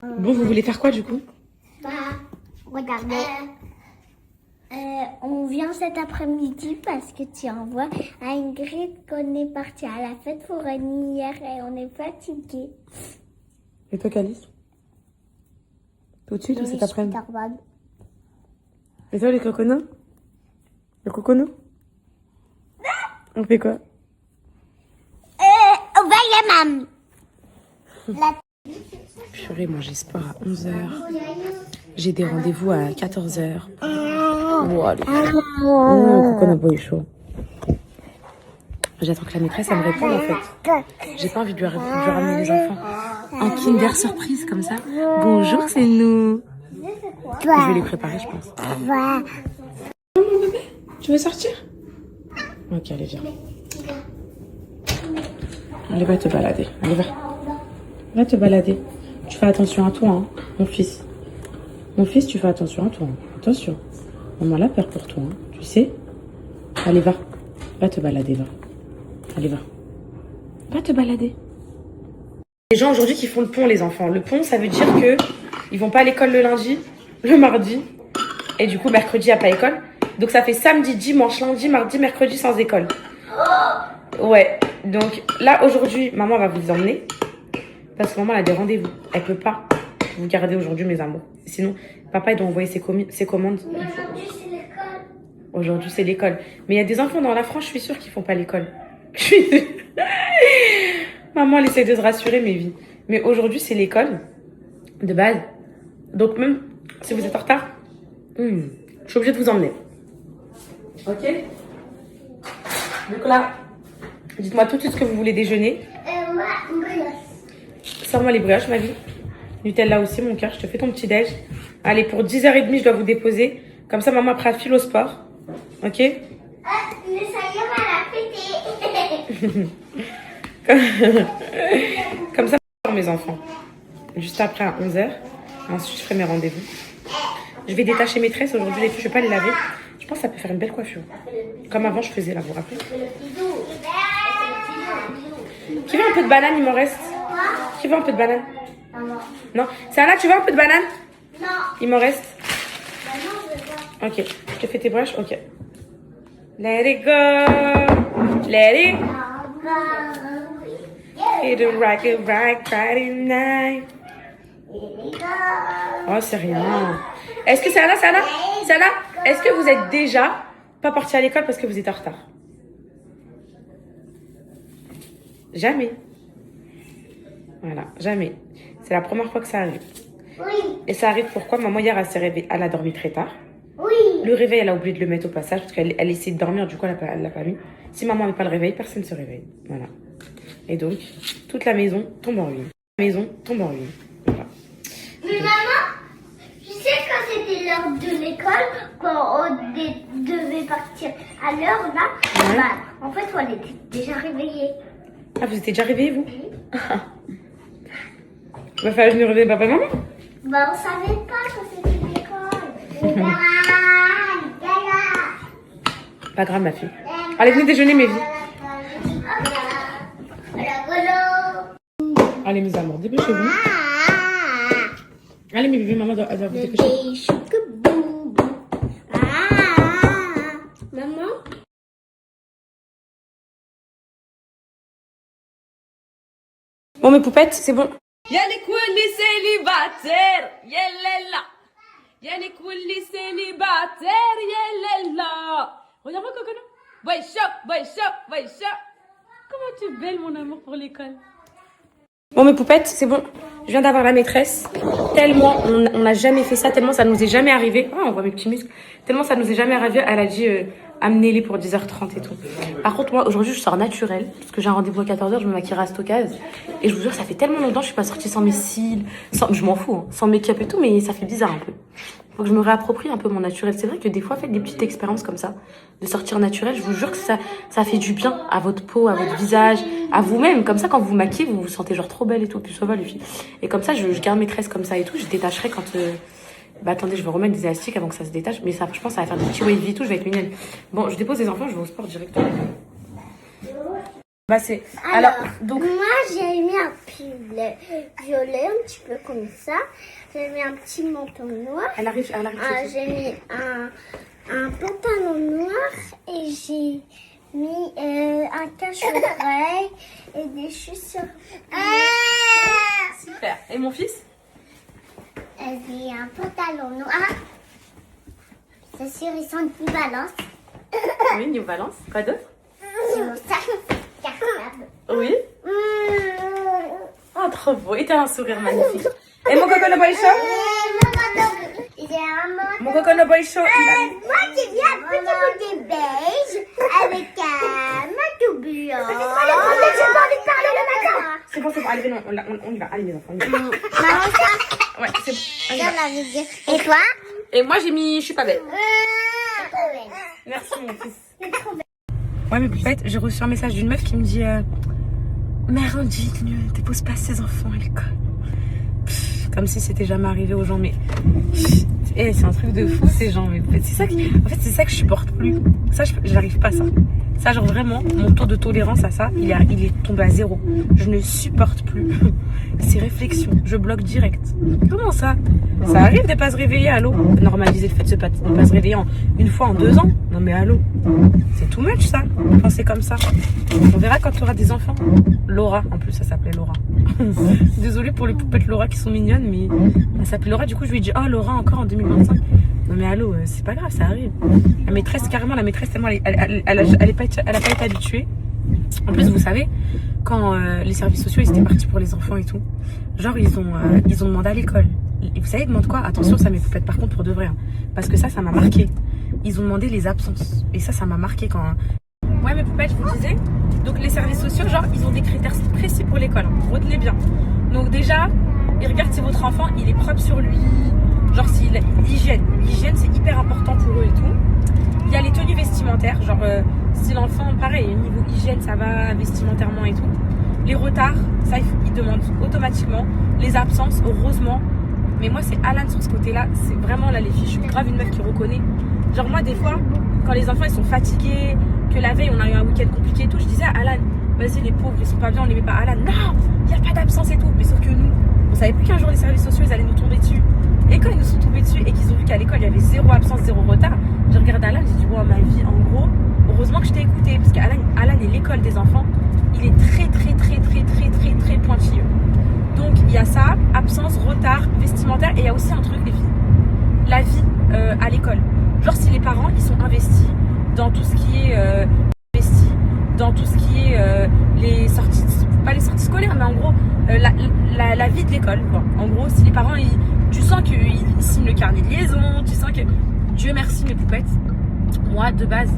Bon, vous voulez faire quoi du coup? Bah, regardez. On vient cet après-midi parce que tu envoies à Ingrid qu'on est parti à la fête foraine hier et on est fatigué. Et toi, Calice? Tout de suite ou cet après-midi? Et toi, les coconos? Le cocono? On fait quoi? On va y aller, maman. Purée, moi j'ai sport à 11h. J'ai des rendez-vous à 14h. Oh, allez. Le cocono boy est chaud. J'attends que la maîtresse elle me réponde en fait. J'ai pas envie de lui ramener les enfants en Kinder surprise comme ça. Bonjour, c'est nous. Je vais les préparer, je pense. Mon bébé, tu veux sortir? Ok, allez, viens. Allez, va te balader. Allez, va. Va te balader. Tu fais attention à toi, hein, mon fils. Mon fils, tu fais attention à toi. Hein. Attention. Maman a peur pour toi, hein, tu sais. Allez, va. Va te balader, va. Allez, va. Va te balader. Les gens aujourd'hui qui font le pont, les enfants. Le pont, ça veut dire que ils vont pas à l'école le lundi, le mardi. Et du coup, mercredi, il n'y a pas école. Donc, ça fait samedi, dimanche, lundi, mardi, mercredi sans école. Ouais. Donc, là, aujourd'hui, maman va vous emmener. Parce que maman a des rendez-vous. Elle peut pas vous garder aujourd'hui, mes amours. Sinon, papa, il doit envoyer ses commandes. Mais aujourd'hui, c'est l'école. Aujourd'hui, c'est l'école. Mais il y a des enfants dans la France, je suis sûre qu'ils font pas l'école. Je suis sûre. Maman, elle essaie de se rassurer, mais oui. Mais aujourd'hui, c'est l'école. De base. Donc, même si vous êtes en retard, je suis obligée de vous emmener. Ok? Donc là, dites-moi tout de suite ce que vous voulez déjeuner. Moi, Sors-moi les brioches, ma vie. Nutella aussi, mon cœur. Je te fais ton petit déj. Allez, pour 10h30, je dois vous déposer. Comme ça, maman après file au sport. Ok? mais ça y est, on va la fêter. Comme ça, mes enfants. Juste après, à 11h. Ensuite, je ferai mes rendez-vous. Je vais détacher mes tresses aujourd'hui, les filles. Je ne vais pas les laver. Je pense que ça peut faire une belle coiffure. Comme avant, je faisais là, vous vous rappelez? Qui veut un peu de banane? Il m'en reste. Qui veut un peu de banane? Non. Sana, tu veux un peu de banane? Non. Il m'en reste. Bah non, je veux pas. Ok. Je te fais tes brioches? Ok. Let it go. Let it. Hit a rocket right Friday night. Oh, c'est rien. Est-ce que Sana, est-ce que vous êtes déjà pas parti à l'école parce que vous êtes en retard? Jamais. Voilà, jamais. C'est la première fois que ça arrive. Oui. Et ça arrive pourquoi? Maman, hier, elle s'est réveillée. Elle a dormi très tard. Oui. Le réveil, elle a oublié de le mettre au passage parce qu'elle essayait de dormir, du coup, elle l'a pas mis. Si maman n'avait pas le réveil, personne ne se réveille. Voilà. Et donc, toute la maison tombe en ruine. La maison tombe en ruine. Voilà. Mais maman, tu sais quand c'était l'heure de l'école, quand on devait partir à l'heure là, Ouais. bah, en fait on était déjà réveillés. Ah, vous étiez déjà réveillés, vous? Il va falloir venir réveiller papa et maman. Bah on savait pas que c'était l'école. Pas grave, ma fille. Allez, venez déjeuner, mes vies. Allez, mes amours, dépêchez-vous. Allez, mes bébés, maman doit vous dépêcher. Maman. Bon, mes poupettes, c'est bon. Yannick Willy célibataire, yellela. Yannick Willy célibataire, yellela. Regarde-moi, Cocono. Boy shop. Comment tu es belle, mon amour, pour l'école. Bon, mes poupettes, c'est bon. Je viens d'avoir la maîtresse. Tellement, on n'a jamais fait ça, tellement ça nous est jamais arrivé. Oh, on voit mes petits muscles. Tellement ça nous est jamais arrivé. Elle a dit, amenez-les pour 10h30 et tout. Par contre, moi, aujourd'hui, je sors naturelle. Parce que j'ai un rendez-vous à 14h, je me maquillerai à Stockaz. Et je vous jure, ça fait tellement longtemps que je suis pas sortie sans mes cils. Je m'en fous, hein, sans make-up et tout, mais ça fait bizarre un peu. Faut que je me réapproprie un peu mon naturel. C'est vrai que des fois, faites des petites expériences comme ça, de sortir naturel. Je vous jure que ça fait du bien à votre peau, à votre visage, à vous-même. Comme ça, quand vous vous maquillez, vous vous sentez genre trop belle et tout. Puis ça va, les filles. Et comme ça, je garde mes tresses comme ça et tout. Je détacherai quand... Bah attendez, je vais remettre des élastiques avant que ça se détache. Mais ça, je pense que ça va faire des petits wavy et tout. Je vais être mignonne. Bon, je dépose les enfants, je vais au sport directement. Bah c'est... Alors, donc... moi j'ai mis un pull violet, un petit peu comme ça. J'ai mis un petit manteau noir. Elle arrive. J'ai mis un pantalon noir et j'ai mis un cache-oreille et des chaussures. Super. Et mon fils? J'ai mis un pantalon noir. C'est sûr, ils sont New Balance. Oui, New Balance. Quoi d'autre? C'est mon sac cartable. Oui. Oh, trop beau. Et t'as un sourire magnifique. Et mon coco no boy show? Mon coco no boy show. Moi j'ai mis un petit bouquet beige avec un manteau blanc. J'ai pas envie de parler le matin. C'est bon. Allez, venez, on y va. Allez, les enfants, on y va. Maman, ça, Ouais, c'est bon. On y va. dans la vidéo. Et toi? Et moi, j'ai mis je suis pas belle. Merci, mon fils. Ouais, mais peut-être, j'ai reçu un message d'une meuf qui me dit Mère indigne, ne dépose pas ses enfants à l'école. Comme si c'était jamais arrivé aux gens, mais c'est un truc de fou ces gens. Mais c'est ça que, en fait, c'est ça que je supporte plus. Ça, j'arrive pas à ça. Ça, genre vraiment, mon taux de tolérance à ça, il est tombé à 0. Je ne supporte plus ces réflexions. Je bloque direct. Comment ça? Ça arrive de pas se réveiller, allô? Normaliser le fait de pas se réveiller une fois en 2 ans. Non mais allô? C'est too much ça, penser comme ça. On verra quand tu auras des enfants. Laura, en plus ça s'appelait Laura. Désolée pour les poupettes Laura qui sont mignonnes, mais elle s'appelait Laura, du coup je lui ai dit oh Laura encore en 2025. Non mais allô, c'est pas grave, ça arrive. La maîtresse, carrément, tellement elle a pas été habituée. En plus, vous savez, quand les services sociaux ils étaient partis pour les enfants et tout, genre ils ont demandé à l'école. Et vous savez, demande quoi? Attention, ça mes poupettes par contre pour de vrai, hein, parce que ça m'a marqué. Ils ont demandé les absences et ça m'a marqué quand. Ouais, mes poupettes, je vous disais. Donc les services sociaux, genre ils ont des critères précis pour l'école. Hein, retenez bien. Donc déjà, ils regardent si votre enfant il est propre sur lui. Genre l'hygiène c'est hyper important pour eux et tout. Il y a les tenues vestimentaires, genre si l'enfant, pareil, niveau hygiène ça va, vestimentairement et tout. Les retards, ça ils demandent automatiquement. Les absences, heureusement. Mais moi c'est Alan sur ce côté-là, c'est vraiment là les filles, je suis grave une meuf qui reconnaît. Genre moi des fois, quand les enfants ils sont fatigués, que la veille on a eu un week-end compliqué et tout, je disais à Alan, vas-y les pauvres ils sont pas bien, on les met pas. Alan, non, il n'y a pas d'absence et tout. Mais sauf que nous, on savait plus qu'un jour les services sociaux ils allaient nous tomber dessus. Et quand ils nous sont tombés dessus et qu'ils ont vu qu'à l'école il y avait 0 absence, 0 retard, j'ai regardé Alan, j'ai dit wow, ma vie en gros, heureusement que je t'ai écouté, parce qu'Alan et l'école des enfants, il est très pointilleux. Donc il y a ça, absence, retard, vestimentaire, et il y a aussi un truc les filles, la vie à l'école. Genre si les parents ils sont investis dans tout ce qui est les sorties, pas les sorties scolaires, mais en gros la vie de l'école quoi. En gros si les parents tu sens qu'ils signent le carnet de liaison, tu sens que Dieu merci mes poupettes, moi de base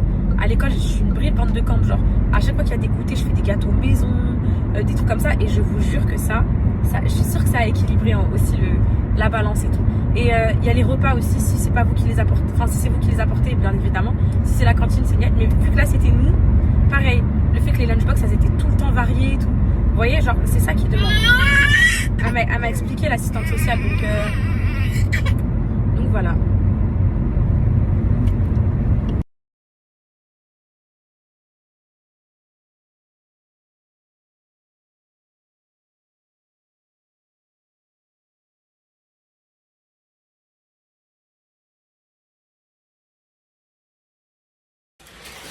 à l'école je suis une vraie bande de camp, genre à chaque fois qu'il y a des goûters je fais des gâteaux maison, des trucs comme ça, et je vous jure que ça je suis sûre que ça a équilibré hein, aussi la balance et tout. Et il y a les repas aussi, si c'est pas vous qui les apportez, enfin si c'est vous qui les apportez bien évidemment, si c'est la cantine c'est net, mais vu que là c'était nous, pareil, le fait que les lunchbox elles étaient tout le temps variées et tout, vous voyez, genre c'est ça qui demande. Elle m'a expliqué l'assistante sociale, donc voilà.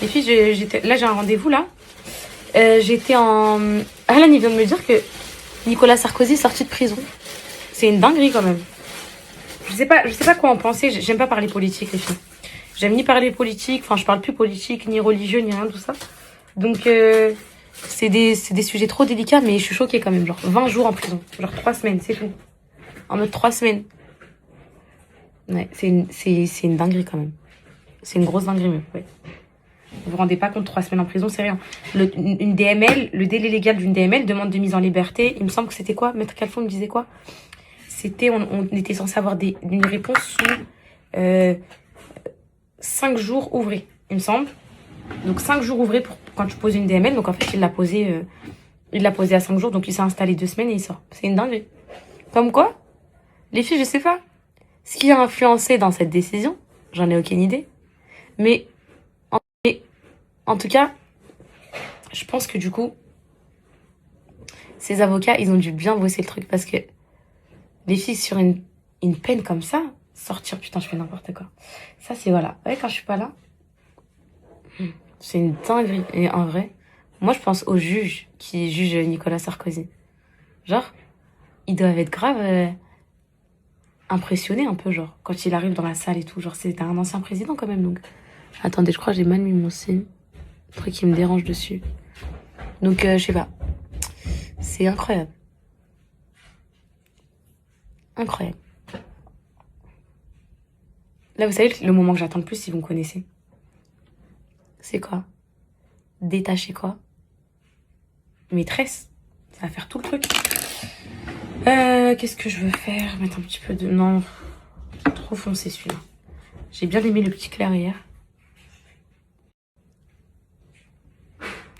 Les filles, là j'ai un rendez-vous là. J'étais en... Alan il vient de me dire que Nicolas Sarkozy est sorti de prison. C'est une dinguerie quand même. Je sais pas quoi en penser. J'aime pas parler politique les filles. J'aime ni parler politique, enfin je parle plus politique, ni religieux, ni rien de tout ça. Donc c'est des sujets trop délicats, mais je suis choquée quand même. Genre 20 jours en prison, genre 3 semaines, c'est tout. En mode 3 semaines. Ouais, c'est une dinguerie quand même. C'est une grosse dinguerie même, ouais. Vous vous rendez pas compte, 3 semaines en prison, c'est rien. Une DML, le délai légal d'une DML, demande de mise en liberté. Il me semble que c'était quoi? Maître Calfon me disait quoi? C'était, on était censé avoir une réponse sous 5 jours ouvrés, il me semble. Donc 5 jours ouvrés pour quand tu poses une DML. Donc en fait, il l'a posé à 5 jours. Donc il s'est installé 2 semaines et il sort. C'est une dinguerie. Comme quoi, les filles, je sais pas. Ce qui a influencé dans cette décision, j'en ai aucune idée. Mais en tout cas, je pense que du coup, Ces avocats, ils ont dû bien bosser le truc parce que les filles sur une peine comme ça, sortir, putain, je fais n'importe quoi. Ça, c'est voilà. Ouais, quand je suis pas là, c'est une dinguerie. Et en vrai, moi, je pense aux juges qui jugent Nicolas Sarkozy. Genre, ils doivent être grave impressionnés un peu, genre, quand il arrive dans la salle et tout. Genre, c'était un ancien président quand même, donc. Attendez, je crois que j'ai mal mis mon signe. Un truc qui me dérange dessus. Donc, je sais pas. C'est incroyable. Incroyable. Là, vous savez, le moment que j'attends le plus, si vous me connaissez, c'est quoi? Détacher quoi? Mes tresses. Ça va faire tout le truc. Qu'est-ce que je veux faire? Mettre un petit peu de... Non, trop foncé celui-là. J'ai bien aimé le petit clair hier.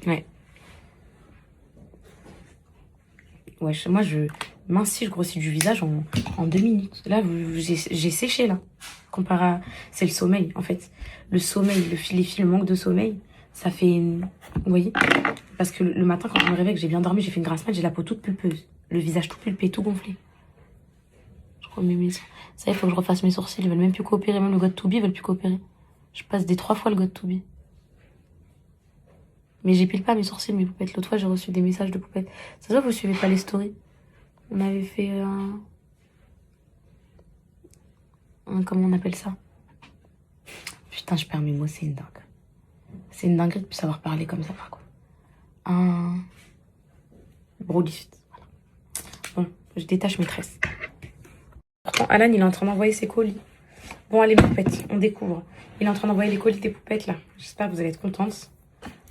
Ouais. Ouais, moi, je mincis, je grossis du visage en 2 minutes. Là, j'ai séché, là. Comparé à... C'est le sommeil, en fait. Le sommeil, les filles, le manque de sommeil, ça fait... Vous voyez? Parce que le matin, quand je me réveille, que j'ai bien dormi, j'ai fait une grasse mat, j'ai la peau toute pulpeuse. Le visage tout pulpé, tout gonflé. Je crois mes ça, il faut que je refasse mes sourcils. Ils veulent même plus coopérer. Même le God to be, ils veulent plus coopérer. Je passe des 3 fois le God to be. Mais j'épile pas mes sourcils, mes poupettes. L'autre fois, j'ai reçu des messages de poupettes. Ça se voit, vous suivez pas les stories. On avait fait comment on appelle ça? Putain, je perds mes mots, c'est une dingue. C'est une dinguerie de plus savoir parler comme ça, par contre. Un brolift. Voilà. Bon, je détache mes tresses. Pourtant, Alan, il est en train d'envoyer ses colis. Bon, allez, poupettes, on découvre. Il est en train d'envoyer les colis des poupettes, là. J'espère que vous allez être contentes.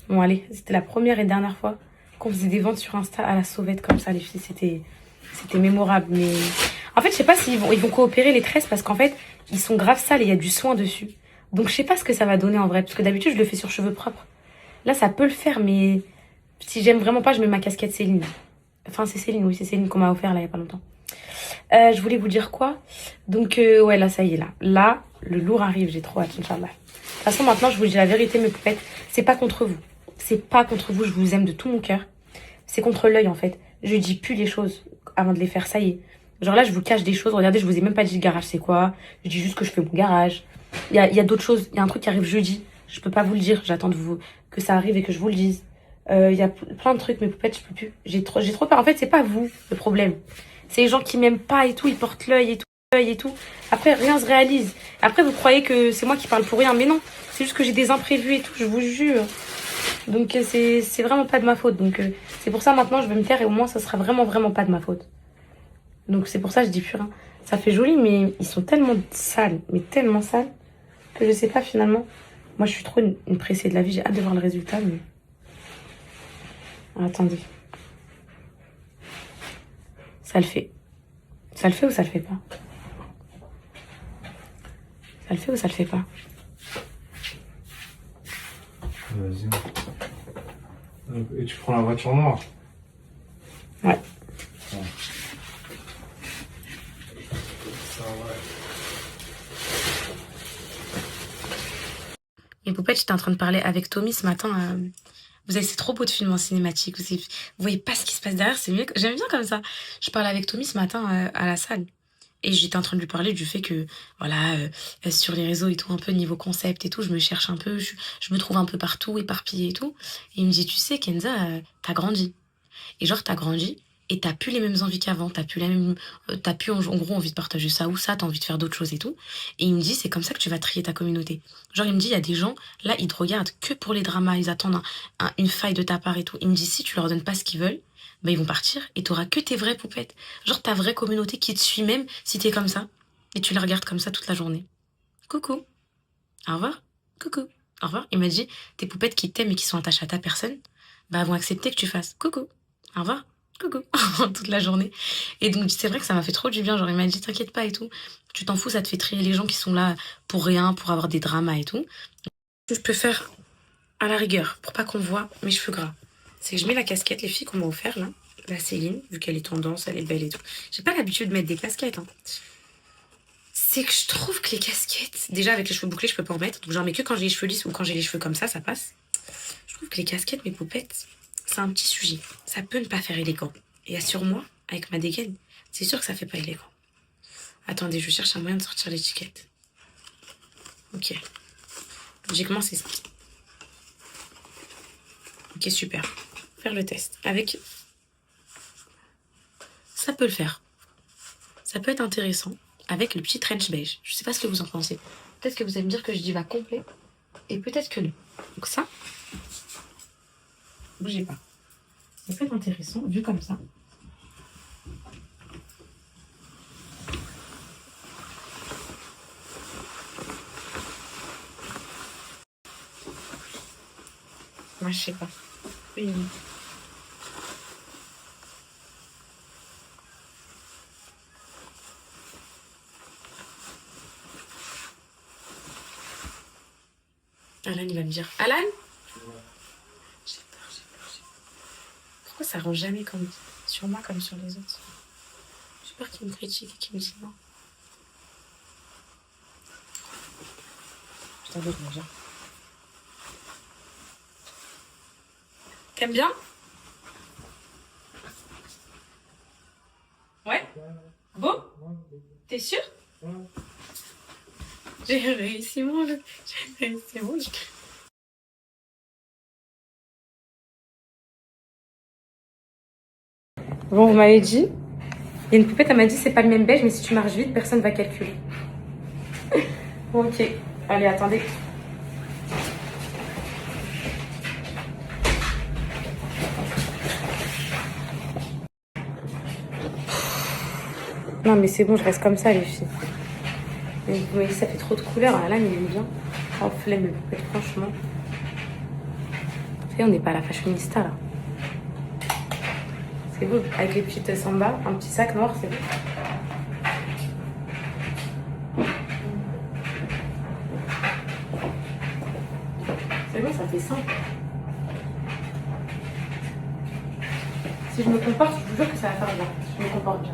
Bon, allez, c'était la première et dernière fois qu'on faisait des ventes sur Insta à la sauvette, comme ça, les filles. C'était mémorable, mais... En fait, je sais pas s'ils vont coopérer, les tresses, parce qu'en fait, ils sont grave sales et il y a du soin dessus. Donc, je sais pas ce que ça va donner, en vrai. Parce que d'habitude, je le fais sur cheveux propres. Là, ça peut le faire, mais... Si j'aime vraiment pas, je mets ma casquette Céline. Enfin, c'est Céline, oui, c'est Céline qu'on m'a offert, là, il y a pas longtemps. Je voulais vous dire quoi? Donc, ouais, là, ça y est, là. Là, le lourd arrive, j'ai trop hâte, Inch'Allah. De toute façon, maintenant, je vous dis la vérité, mes poupettes. C'est pas contre vous. C'est pas contre vous, je vous aime de tout mon cœur. C'est contre l'œil, en fait. Je dis plus les choses avant de les faire, ça y est. Genre là, je vous cache des choses. Regardez, je vous ai même pas dit le garage, c'est quoi. Je dis juste que je fais mon garage. Il y a d'autres choses. Il y a un truc qui arrive jeudi. Je peux pas vous le dire. J'attends de vous que ça arrive et que je vous le dise. Il y a plein de trucs, mes poupettes, je peux plus. J'ai trop peur. En fait, c'est pas vous, le problème. C'est les gens qui m'aiment pas et tout. Ils portent l'œil et tout. Après, rien se réalise. Après, vous croyez que c'est moi qui parle pour rien. Mais non. C'est juste que j'ai des imprévus et tout, je vous jure. Donc, c'est vraiment pas de ma faute. Donc, c'est pour ça, maintenant, je vais me taire et au moins, ça sera vraiment pas de ma faute. Donc, c'est pour ça que je dis plus rien. Ça fait joli, mais ils sont tellement sales, mais tellement sales, que je sais pas, finalement. Moi, je suis trop une pressée de la vie. J'ai hâte de voir le résultat, mais... Ah, attendez. Ça le fait. Ça le fait ou ça le fait pas? Ça le fait ou ça le fait pas? Vas-y. Et tu prends la voiture noire? Ouais. Ça va. Et Poupette, j'étais en train de parler avec Tommy ce matin. Vous savez, c'est trop beau de film en cinématique. Vous voyez pas ce qui se passe derrière, c'est mieux. J'aime bien comme ça. Je parlais avec Tommy ce matin à la salle. Et j'étais en train de lui parler du fait que, voilà, sur les réseaux et tout, un peu niveau concept et tout, je me cherche un peu, je me trouve un peu partout, éparpillée et tout. Et il me dit, tu sais, Kenza, t'as grandi. Et genre, t'as grandi et t'as plus les mêmes envies qu'avant. T'as plus en gros envie de partager ça ou ça, t'as envie de faire d'autres choses et tout. Et il me dit, c'est comme ça que tu vas trier ta communauté. Genre, il me dit, il y a des gens, là, ils te regardent que pour les dramas, ils attendent une faille de ta part et tout. Il me dit, si tu leur donnes pas ce qu'ils veulent, bah ils vont partir et t'auras que tes vraies poupettes. Genre ta vraie communauté qui te suit même si t'es comme ça. Et tu la regardes comme ça toute la journée. Coucou. Au revoir. Coucou. Au revoir. Il m'a dit, tes poupettes qui t'aiment et qui sont attachées à ta personne, bah elles vont accepter que tu fasses coucou. Au revoir. Coucou. Toute la journée. Et donc c'est vrai que ça m'a fait trop du bien. Genre il m'a dit, t'inquiète pas et tout. Tu t'en fous, ça te fait trier les gens qui sont là pour rien, pour avoir des dramas et tout. Je peux faire à la rigueur pour pas qu'on voit mes cheveux gras. C'est que je mets la casquette, les filles qu'on m'a offert là, la Céline, vu qu'elle est tendance, elle est belle et tout. J'ai pas l'habitude de mettre des casquettes. Hein. C'est que je trouve que les casquettes, déjà avec les cheveux bouclés, je peux pas en mettre. Donc j'en mets que quand j'ai les cheveux lisses ou quand j'ai les cheveux comme ça passe. Je trouve que les casquettes, mes poupettes, c'est un petit sujet. Ça peut ne pas faire élégant. Et sur moi, avec ma dégaine, c'est sûr que ça fait pas élégant. Attendez, je cherche un moyen de sortir l'étiquette. Ok. Logiquement, c'est ça. Ok, super. Faire le test. Avec... Ça peut le faire. Ça peut être intéressant. Avec le petit trench beige. Je sais pas ce que vous en pensez. Peut-être que vous allez me dire que je dis va complet. Et peut-être que non. Donc ça... Bougez pas. Ça peut être intéressant, vu comme ça. Moi, je sais pas. Oui. Alan, il va me dire... Alan ? J'ai peur. Pourquoi ça rend jamais comme sur moi comme sur les autres? J'ai peur qu'il me critique et qu'il me dise non. Je t'avoue déjà. T'aimes bien? Ouais? Beau? T'es sûr? J'ai réussi mon look. Bon, vous m'avez dit, il y a une poupette, elle m'a dit c'est pas le même beige, mais si tu marches vite, personne va calculer. Ok, allez, attendez. Non, mais c'est bon, je reste comme ça, les filles. Mais vous m'avez dit ça fait trop de couleurs, là, il aime bien. Oh, flemme, les poupettes, franchement. Vous savez, on n'est pas à la fashionista, là. C'est beau, avec les petites samba, un petit sac noir, c'est beau. C'est bon, ça fait simple. Si je me comporte, je vous jure que ça va faire bien. Je me comporte bien.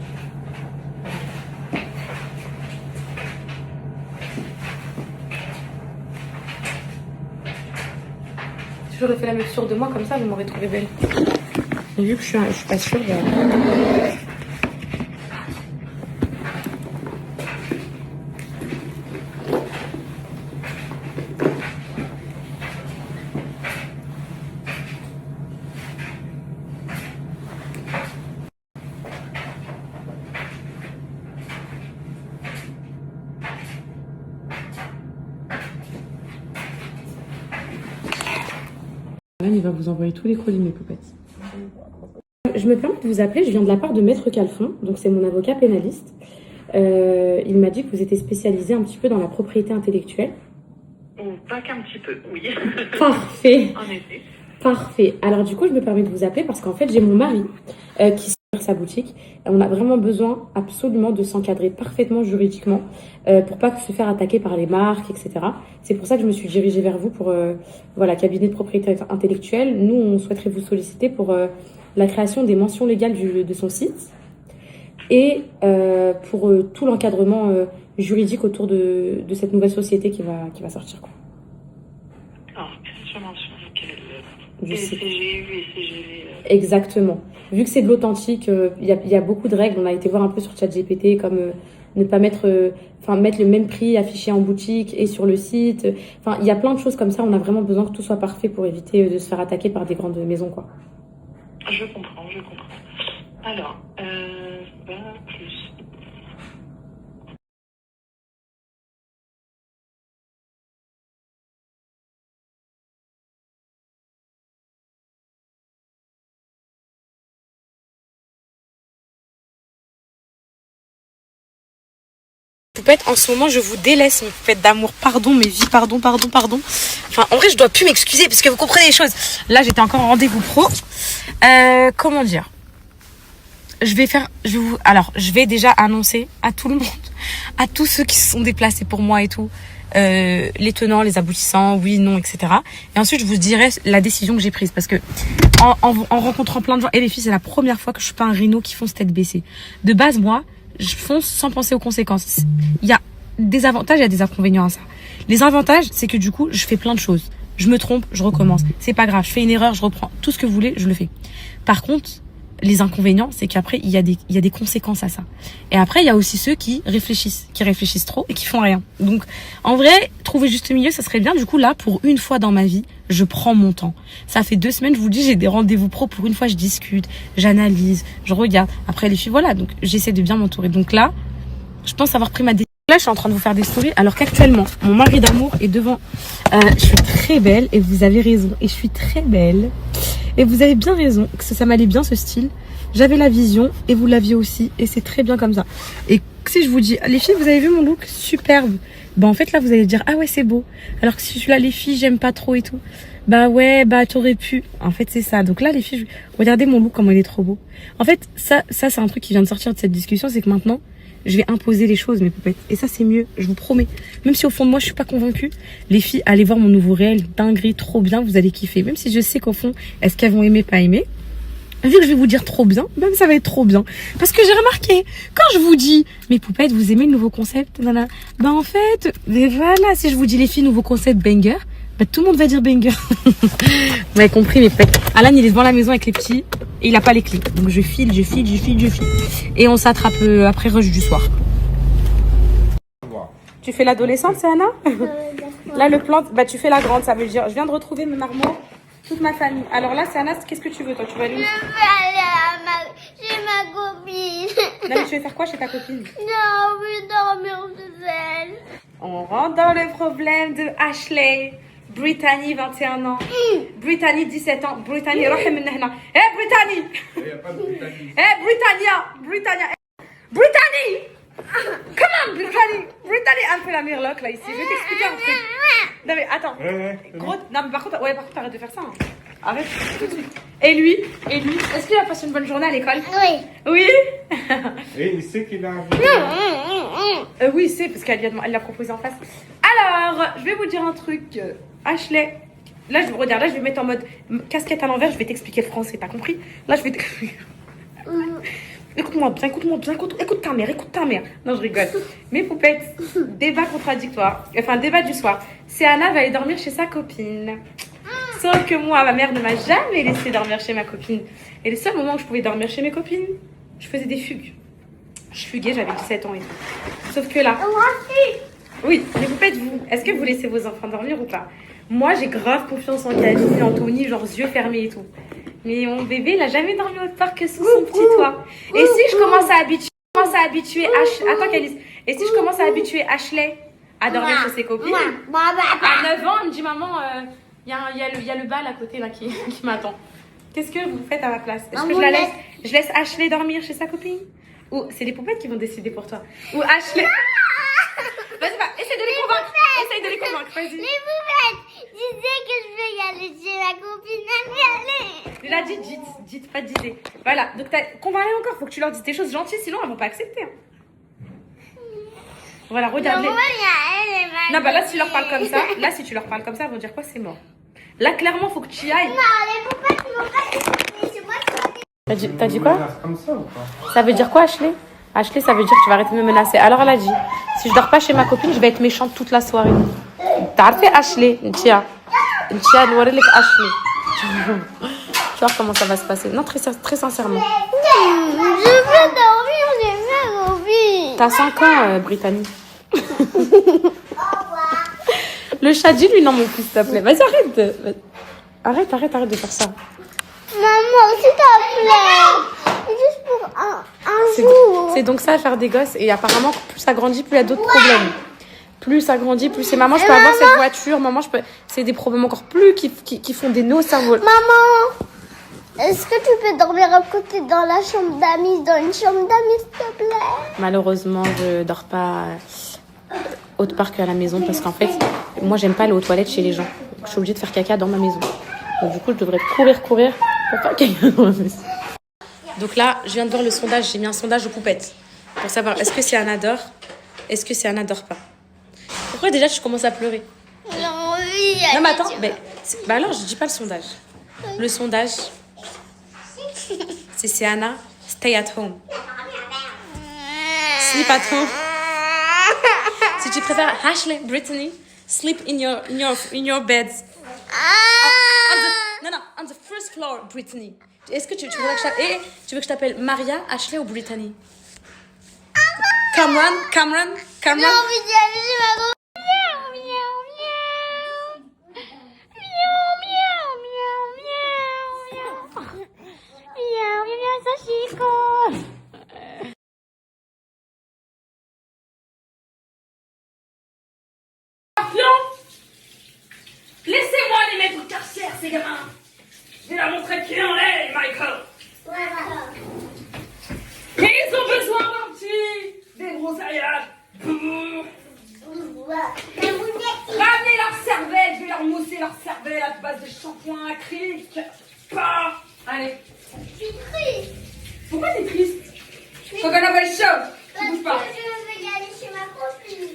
J'ai toujours fait la même sûre de moi, comme ça, vous m'aurez trouvé belle. Et vu que je suis pas sûre de... Là, il va vous envoyer tous les colis, mes poupettes. Je me permets de vous appeler, je viens de la part de Maître Calfon, donc c'est mon avocat pénaliste. Il m'a dit que vous étiez spécialisé un petit peu dans la propriété intellectuelle. Pas qu'un petit peu, oui. Parfait. En effet. Parfait. Alors du coup, je me permets de vous appeler parce qu'en fait, j'ai mon mari qui sur sa boutique. On a vraiment besoin absolument de s'encadrer parfaitement juridiquement pour pas se faire attaquer par les marques, etc. C'est pour ça que je me suis dirigée vers vous pour voilà, cabinet de propriété intellectuelle. Nous, on souhaiterait vous solliciter pour la création des mentions légales de son site et pour tout l'encadrement juridique autour de cette nouvelle société qui va sortir, quoi. Alors, création mention Du site. CGU et CGV. Exactement. Vu que c'est de l'authentique, il y a beaucoup de règles. On a été voir un peu sur ChatGPT, comme ne pas mettre le même prix affiché en boutique et sur le site. Enfin, il y a plein de choses comme ça. On a vraiment besoin que tout soit parfait pour éviter de se faire attaquer par des grandes maisons, quoi. Je comprends. Alors, plus. Poupette, en ce moment, je vous délaisse, mes poupettes d'amour. Pardon, mes vies, pardon. Enfin, en vrai, je dois plus m'excuser parce que vous comprenez les choses. Là, j'étais encore en rendez-vous pro. Comment dire ? Je vais déjà annoncer à tout le monde, à tous ceux qui se sont déplacés pour moi et tout, les tenants, les aboutissants, oui, non, etc. Et ensuite, je vous dirai la décision que j'ai prise parce que en rencontrant plein de gens, et les filles, c'est la première fois que je suis pas un rhino qui fonce tête baissée. De base, moi, je fonce sans penser aux conséquences. Il y a des avantages, il y a des inconvénients à ça. Les avantages, c'est que du coup, je fais plein de choses. Je me trompe, je recommence. C'est pas grave, je fais une erreur, je reprends. Tout ce que vous voulez, je le fais. Par contre, les inconvénients, c'est qu'après, il y a des conséquences à ça. Et après, il y a aussi ceux qui réfléchissent trop et qui font rien. Donc, en vrai, trouver juste milieu, ça serait bien. Du coup, là, pour une fois dans ma vie, je prends mon temps. Ça fait 2 semaines, je vous dis, j'ai des rendez-vous pro. Pour une fois, je discute, j'analyse, je regarde. Après, les filles, voilà. Donc, j'essaie de bien m'entourer. Donc là, je pense avoir pris ma décision. Là, je suis en train de vous faire des stories, alors qu'actuellement, mon mari d'amour est devant. Je suis très belle et vous avez raison. Et je suis très belle. Et vous avez bien raison, que ça m'allait bien ce style. J'avais la vision et vous l'aviez aussi. Et c'est très bien comme ça. Et si je vous dis, les filles, vous avez vu mon look superbe. Bah en fait là, vous allez dire, ah ouais, c'est beau. Alors que si je suis là, les filles, j'aime pas trop et tout. Bah ouais, bah t'aurais pu. En fait, c'est ça. Donc là, les filles, regardez mon look, comment il est trop beau. En fait, ça c'est un truc qui vient de sortir de cette discussion, c'est que maintenant, je vais imposer les choses, mes poupettes. Et ça, c'est mieux, je vous promets. Même si au fond de moi, je suis pas convaincue. Les filles, allez voir mon nouveau réel. Dinguerie, trop bien, vous allez kiffer. Même si je sais qu'au fond, est-ce qu'elles vont aimer, pas aimer. Vu que je vais vous dire trop bien, même ça va être trop bien. Parce que j'ai remarqué, quand je vous dis, mes poupettes, vous aimez le nouveau concept, bah en fait, voilà, si je vous dis les filles, nouveau concept banger, bah tout le monde va dire banger. Vous avez compris, mes poupettes. Alan, il est devant la maison avec les petits et il a pas les clés. Donc je file. Et on s'attrape après rush du soir. Tu fais l'adolescente, c'est Anna? Là, le plan, bah tu fais la grande, ça veut dire, je viens de retrouver mon armoire, toute ma famille. Alors là, c'est Anna, qu'est-ce que tu veux, toi? Tu vas aller où? Je veux aller chez ma copine. Non, mais tu veux faire quoi chez ta copine? Non, je veux dormir de elle. On rentre dans le problème de Ashley. Brittany, 21 ans. Brittany, 17 ans. Brittany, روحي من هنا. Hé, Brittany! Hé, Britannia! Brittany! Come on, Brittany! Brittany, un peu la mirloc là ici. Je vais t'expliquer un truc. Non mais attends. Gros, non mais par contre, arrête de faire ça. Hein. Arrête tout de suite. Et lui, est-ce qu'il a passé une bonne journée à l'école? Oui. Oui. Et il sait qu'il a Oui, il sait parce qu'elle l'a proposé en face. Alors, je vais vous dire un truc. Ashley, là je vais mettre en mode casquette à l'envers, je vais t'expliquer le français, t'as compris? Là je vais t'expliquer. Écoute-moi bien, écoute ta mère. Non, je rigole. Mes poupettes, débat contradictoire, enfin débat du soir. C'est Anna va aller dormir chez sa copine. Sauf que moi, ma mère ne m'a jamais laissé dormir chez ma copine. Et le seul moment où je pouvais dormir chez mes copines, je faisais des fugues. Je fuguais, j'avais 17 ans et tout. Sauf que là... Oui, les poupettes, vous, est-ce que vous laissez vos enfants dormir ou pas? Moi, j'ai grave confiance en Camille, Anthony, genre yeux fermés et tout. Mais mon bébé, il a jamais dormi autre part que sous son petit toit. Et si je commence à habituer Attends, Calice. Et si je commence à habituer Ashley à dormir chez ses copines, à 9 ans, elle me dit, maman, il y a le bal à côté là qui m'attend. Qu'est-ce que vous faites à ma place? Est-ce que je laisse Ashley dormir chez sa copine? Ou c'est les poupettes qui vont décider pour toi? Ou Ashley... Vas-y, essaye de les convaincre, vas-y. Les poupettes, disais que je veux y aller chez ma copine, Il a dit, dites, pas d'idée. Voilà, donc convainc-les encore, faut que tu leur dises des choses gentilles, sinon elles vont pas accepter. Hein. Voilà, regarde-les. Non, bah là, si tu leur parles comme ça, elles vont dire quoi? C'est mort. Là, clairement, faut que tu y ailles. Non, les poupettes ne vont pas accepter, c'est moi qui T'as dit quoi? comme ça ou pas? Ça veut dire quoi, Ashley? Ashley, ça veut dire que tu vas arrêter de me menacer. Alors, elle a dit, si je dors pas chez ma copine, je vais être méchante toute la soirée. T'as fait Ashley? Ntia, Noirelek Ashley. Tu vois comment ça va se passer. Non, très sincèrement. Je veux dormir chez ma copine. T'as 5 ans, Brittany. Le chat, dis-lui non, mon fils, s'il te plaît. Vas-y, arrête de faire ça. Maman, s'il te plaît. Juste pour un jour. C'est donc ça, faire des gosses. Et apparemment, plus ça grandit, plus il y a d'autres problèmes. Plus ça grandit, plus c'est maman, je peux avoir cette voiture. Maman, c'est des problèmes encore plus qui font des nœuds au cerveau. Maman, est-ce que tu peux dormir à côté dans la chambre d'amis, dans une chambre d'amis, s'il te plaît? Malheureusement, je dors pas autre part qu'à la maison parce qu'en fait, moi, j'aime pas aller aux toilettes chez les gens. Donc, je suis obligée de faire caca dans ma maison. Donc, du coup, je devrais courir pour faire caca dans ma maison. Donc là, je viens de voir le sondage. J'ai mis un sondage aux poupettes pour savoir est-ce que c'est Anna dort, est-ce que c'est Anna dort pas. Pourquoi déjà tu commences à pleurer? J'ai envie. Non mais attends, bah alors je dis pas le sondage. Le sondage, c'est Anna, stay at home. Sleep at home. Si tu préfères Ashley, Brittany, sleep in your beds. On the first floor, Brittany. Est-ce que tu veux que je t'appelle Maria, Ashley ou Brittany? Cameron? Non, mais j'ai ma go. Miaou, miaou, miaou. Miaou, miaou, miaou, miaou. Miaou, miaou, Sachiko. Laissez-moi les mettre au carcère, ces gamins. Je vais leur montrer qui on est, Michael. Et ils ont besoin d'un petit des broussaillards. Ramenez leur cervelle, je vais leur mousser leur cervelle à base de shampoing acrylique. Bah. Allez. Je suis triste. Pourquoi t'es triste? Faut qu'on appelle chaud. Tu bouges pas. Parce que je veux y aller chez ma copine.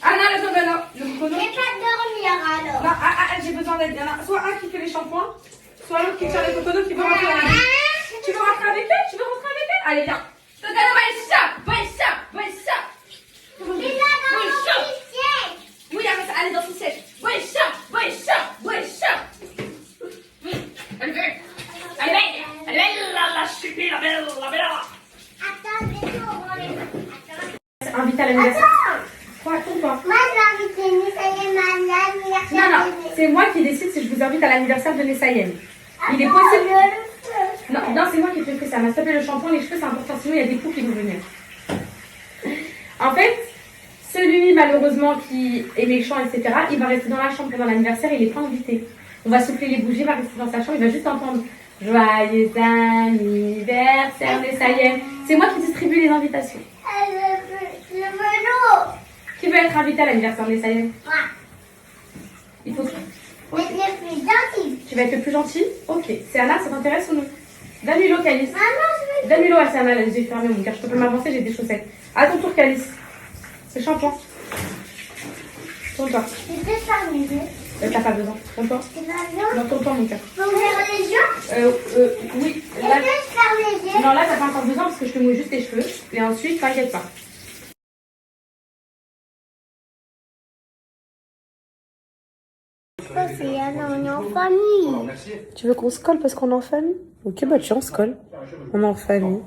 Anna, le chrono. Le chrono. Je vais pas dormir alors. Non, j'ai besoin d'aide. Il y en a soit un qui fait les shampoings, soit l'autre qui tire les coconos qui veut rentrer dans la vie. Tu veux rentrer avec elle? Tu veux rentrer avec elle? Allez, viens. Oui, allez dans son siège. Allez, la chupie, la belle. Attends, je vais t'ouvrir. Invite à l'anniversaire. Quoi, attends-toi. Moi, je vais inviter Nessayem à l'anniversaire. Non, c'est moi qui décide si je vous invite à l'anniversaire de Nessayem. Il est Attends, possible. je le fais. Non, c'est moi qui fais ça. M'a tapé le shampoing, les cheveux, c'est important. Sinon, il y a des coups qui vont venir. En fait, celui malheureusement qui est méchant, etc., il va rester dans la chambre pendant l'anniversaire. Il n'est pas invité. On va souffler les bougies, il va rester dans sa chambre. Il va juste entendre joyeux anniversaire Nessayem. C'est moi qui distribue les invitations. Le melon. Qui veut être invité à l'anniversaire de Nessayem? Moi. Il faut. Mais je suis gentille. Tu vas être le plus gentil? Ok. C'est Anna, ça t'intéresse ou non? Donne-lui l'eau, Calice. Maman, je veux. Donne-lui l'eau à Anna, les yeux fermés, mon cœur. Je peux pas m'avancer, j'ai des chaussettes. À ton tour, Calice. C'est shampoing. Tourne-toi. Je peux faire mes yeux. T'as pas besoin. Tourne-toi. C'est pas bien. Non, tourne-toi, mon cœur. Faut ouvrir les yeux. Oui. Je Là... peux faire les yeux. Non, là, t'as pas encore besoin parce que je te mouille juste les cheveux. Et ensuite, t'inquiète pas. Ça, c'est on est en famille. Tu veux qu'on se colle parce qu'on est en famille? Ok, bah tiens, on se colle. On est en famille.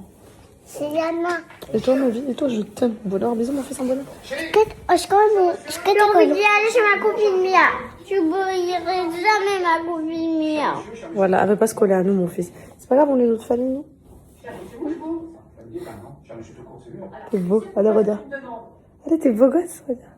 C'est Yana. Et toi, ma vie? Et toi, je t'aime. Bonheur, bisous, mon fils, en bonheur. Je t'ai envie d'y aller chez ma copine Mia. Je n'oublierai jamais ma copine Mia. Voilà, elle veut pas se coller à nous, mon fils. C'est pas grave, on est notre famille, non? T'es beau. Allez, regarde. Allez, t'es beau gosse, regarde.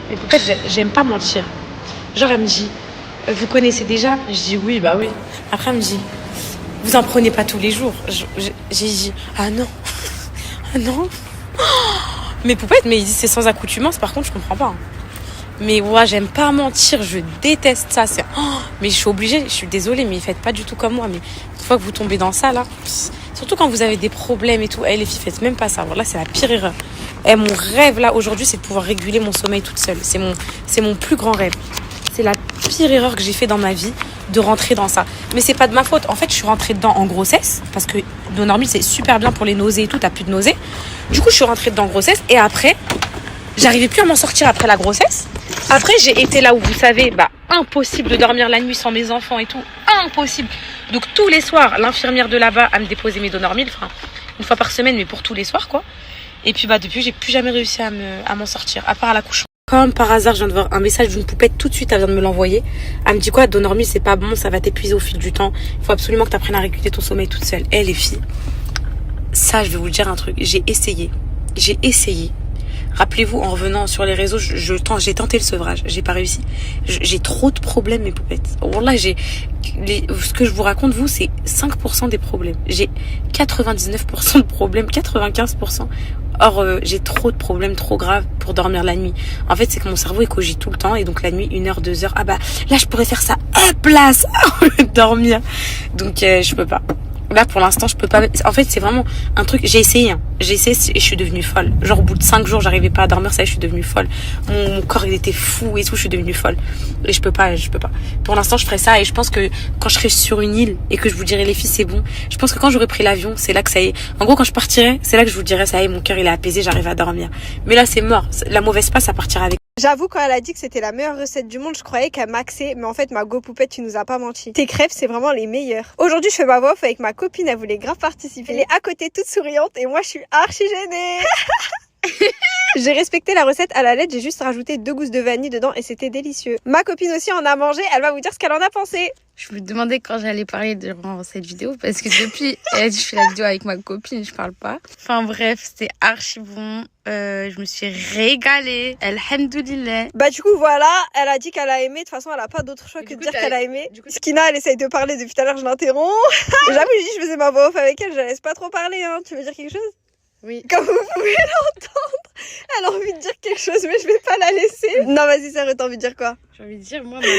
Et en fait, j'aime pas mentir. Genre, elle me dit, vous connaissez déjà? Je dis oui, bah oui. Après, elle me dit, vous en prenez pas tous les jours. J'ai dit, ah non, ah non. Mais Poupette, mais il dit c'est sans accoutumance, par contre, je comprends pas. Mais ouais, j'aime pas mentir, je déteste ça. Mais je suis obligée, je suis désolée, mais faites pas du tout comme moi. Mais une fois que vous tombez dans ça, là, surtout quand vous avez des problèmes et tout, les filles, faites même pas ça. Voilà, c'est la pire erreur. Mon rêve, là, aujourd'hui, c'est de pouvoir réguler mon sommeil toute seule. C'est mon plus grand rêve. C'est la pire erreur que j'ai fait dans ma vie, de rentrer dans ça. Mais c'est pas de ma faute. En fait, je suis rentrée dedans en grossesse, parce que Donormil, c'est super bien pour les nausées et tout, t'as plus de nausées. Du coup, je suis rentrée dedans en grossesse, et après, j'arrivais plus à m'en sortir après la grossesse. Après, j'ai été là où, vous savez, impossible de dormir la nuit sans mes enfants et tout. Impossible. Donc, tous les soirs, l'infirmière de là-bas, à me déposer mes Donormil. Enfin, une fois par semaine, mais pour tous les soirs, quoi. Et puis, depuis, j'ai plus jamais réussi à m'en sortir, à part à l'accouchement. Comme par hasard, je viens de voir un message d'une poupette tout de suite, elle vient de me l'envoyer. Elle me dit quoi, Donormil, c'est pas bon, ça va t'épuiser au fil du temps. Il faut absolument que tu apprennes à réguler ton sommeil toute seule. Eh, les filles, ça, je vais vous dire un truc. J'ai essayé. Rappelez-vous, en revenant sur les réseaux, j'ai tenté le sevrage, j'ai pas réussi. J'ai trop de problèmes, mes poupettes. Wallah, ce que je vous raconte, vous, c'est 5% des problèmes. J'ai 99% de problèmes, 95%. Or, j'ai trop de problèmes trop graves pour dormir la nuit. En fait, c'est que mon cerveau, il cogite tout le temps. Et donc, la nuit, 1 heure, 2 heures, là, je pourrais faire ça à place au lieu de dormir. Donc, je peux pas. Là, pour l'instant, je peux pas. En fait, c'est vraiment un truc. J'ai essayé et je suis devenue folle. Genre, au bout de 5 jours, j'arrivais pas à dormir. Ça, je suis devenue folle. Mon corps, il était fou et tout. Je suis devenue folle. Et je peux pas. Pour l'instant, je ferai ça. Et je pense que quand je serai sur une île et que je vous dirai, les filles, c'est bon. Je pense que quand j'aurai pris l'avion, c'est là que ça y est. En gros, quand je partirai, c'est là que je vous dirai, ça y est, mon cœur, il est apaisé. J'arrive à dormir. Mais là, c'est mort. La mauvaise passe, ça partira avec. J'avoue, quand elle a dit que c'était la meilleure recette du monde, je croyais qu'elle maxait, mais en fait, ma go-poupette, tu nous as pas menti. Tes crêpes, c'est vraiment les meilleures. Aujourd'hui, je fais ma voix off avec ma copine, elle voulait grave participer. Elle est à côté, toute souriante, et moi, je suis archi gênée. J'ai respecté la recette à la lettre, j'ai juste rajouté 2 gousses de vanille dedans et c'était délicieux. Ma copine aussi en a mangé, elle va vous dire ce qu'elle en a pensé. Je me demandais quand j'allais parler durant cette vidéo parce que depuis, je fais la vidéo avec ma copine, je parle pas. Enfin bref, c'était archi bon. Je me suis régalée. Alhamdoulilah. Du coup voilà, elle a dit qu'elle a aimé. De toute façon, elle a pas d'autre choix que de dire qu'elle a aimé. Skina, elle essaye de parler depuis tout à l'heure, je l'interromps. J'avoue, je dis je faisais ma voix off avec elle, je la laisse pas trop parler. Hein. Tu veux dire quelque chose? Oui. Comme vous pouvez l'entendre, elle a envie de dire quelque chose, mais je vais pas la laisser. Non, vas-y, sérieux, t'as envie de dire quoi? J'ai envie de dire, moi... je suis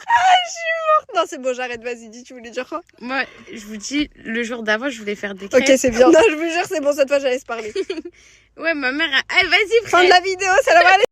morte. Non, c'est bon, j'arrête, vas-y, dis, tu voulais dire quoi? Moi, je vous dis, le jour d'avant, je voulais faire des crêpes. Ok, c'est bien. Non, je vous jure, c'est bon, cette fois, je la laisse parler. Ouais, ma mère, elle, vas-y, Fin de la vidéo, ça va aller.